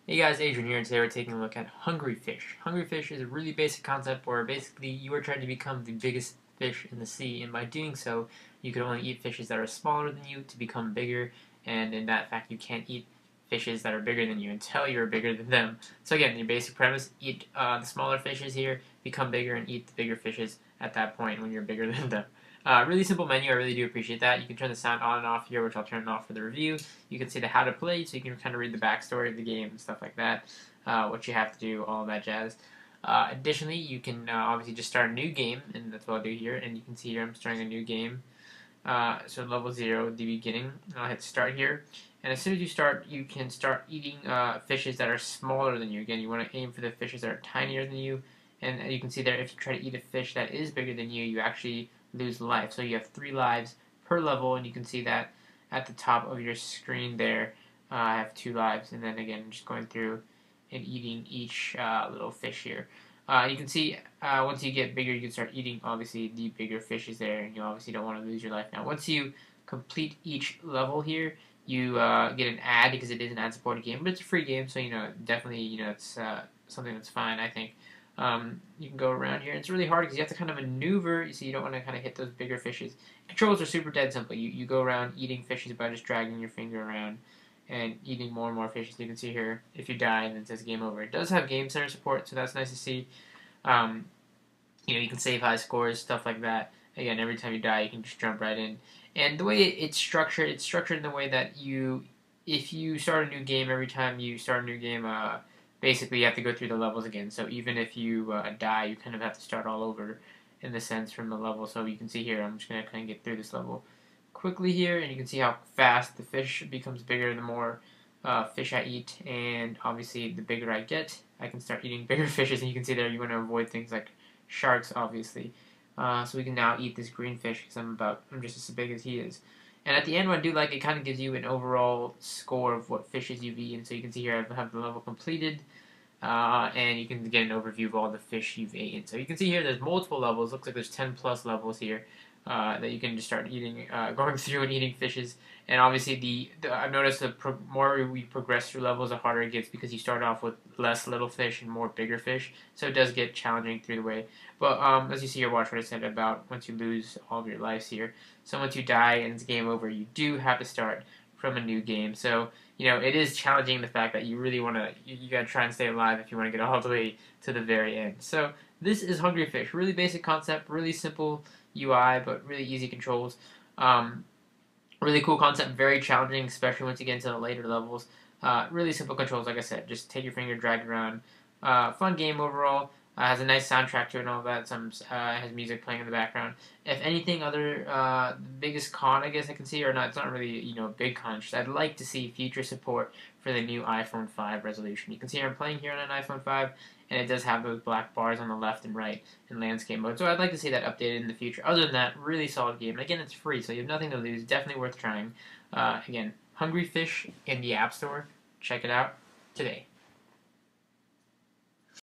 Hey guys, Adrian here, and today we're taking a look at hungry fish. Hungry fish is a really basic concept where basically you are trying to become the biggest fish in the sea, and by doing so, you can only eat fishes that are smaller than you to become bigger, and in that fact, you can't eat fishes that are bigger than you until you're bigger than them. So again, your basic premise, eat the smaller fishes here, become bigger, and eat the bigger fishes at that point when you're bigger than them. Really simple menu, I really do appreciate that. You can turn the sound on and off here, which I'll turn off for the review. You can see the how to play, so you can kind of read the backstory of the game and stuff like that, what you have to do, all that jazz. Additionally, you can obviously just start a new game, and that's what I'll do here. And you can see here I'm starting a new game. So level 0, the beginning. I'll hit start here. And as soon as you start, you can start eating fishes that are smaller than you. Again, you want to aim for the fishes that are tinier than you. And you can see there, if you try to eat a fish that is bigger than you, you actually lose life. So you have 3 lives per level, and you can see that at the top of your screen there. I have 2 lives, and then again, just going through and eating each little fish here. You can see once you get bigger, you can start eating obviously the bigger fishes there, and you obviously don't want to lose your life. Now, once you complete each level here, you get an ad because it is an ad-supported game, but it's a free game, so definitely it's something that's fine, I think. You can go around here. It's really hard because you have to kind of maneuver, so you don't want to kind of hit those bigger fishes. Controls are super dead simple. You go around eating fishes by just dragging your finger around and eating more and more fishes. You can see here, if you die, then it says game over. It does have Game Center support, so that's nice to see. Um, you can save high scores, stuff like that. Again, every time you die, you can just jump right in. And the way it's structured in the way that if you start a new game, every time you start a new game, basically you have to go through the levels again. So even if you die, you kind of have to start all over in the sense from the level. So you can see here, I'm just going to kind of get through this level quickly here, and you can see how fast the fish becomes bigger the more fish I eat, and obviously the bigger I get, I can start eating bigger fishes, and you can see there you want to avoid things like sharks, obviously. So we can now eat this green fish because I'm just as big as he is. And at the end, what I do like, it kind of gives you an overall score of what fishes you've eaten. So you can see here I have the level completed, and you can get an overview of all the fish you've eaten. So you can see here there's multiple levels. Looks like there's 10 plus levels here that you can just start eating, going through and eating fishes. And obviously, I've noticed the more we progress through levels, the harder it gets because you start off with less little fish and more bigger fish. So it does get challenging through the way. But as you see here, watch what I said about once you lose all of your lives here. So once you die and it's game over, you do have to start from a new game. So it is challenging the fact that you really want to, you got to try and stay alive if you want to get all the way to the very end. So this is Hungry Fish. Really basic concept, really simple UI, but really easy controls. Really cool concept, very challenging, especially once you get into the later levels. Really simple controls, like I said. Just take your finger, drag it around. Fun game overall. Has a nice soundtrack to it and all that. Some has music playing in the background. If anything, the biggest con I guess I can see, or not, it's not really a big con. Just I'd like to see future support for the new iPhone 5 resolution. You can see I'm playing here on an iPhone 5, and it does have those black bars on the left and right in landscape mode. So I'd like to see that updated in the future. Other than that, really solid game. And again, it's free, so you have nothing to lose. Definitely worth trying. Again, Hungry Fish in the App Store. Check it out today.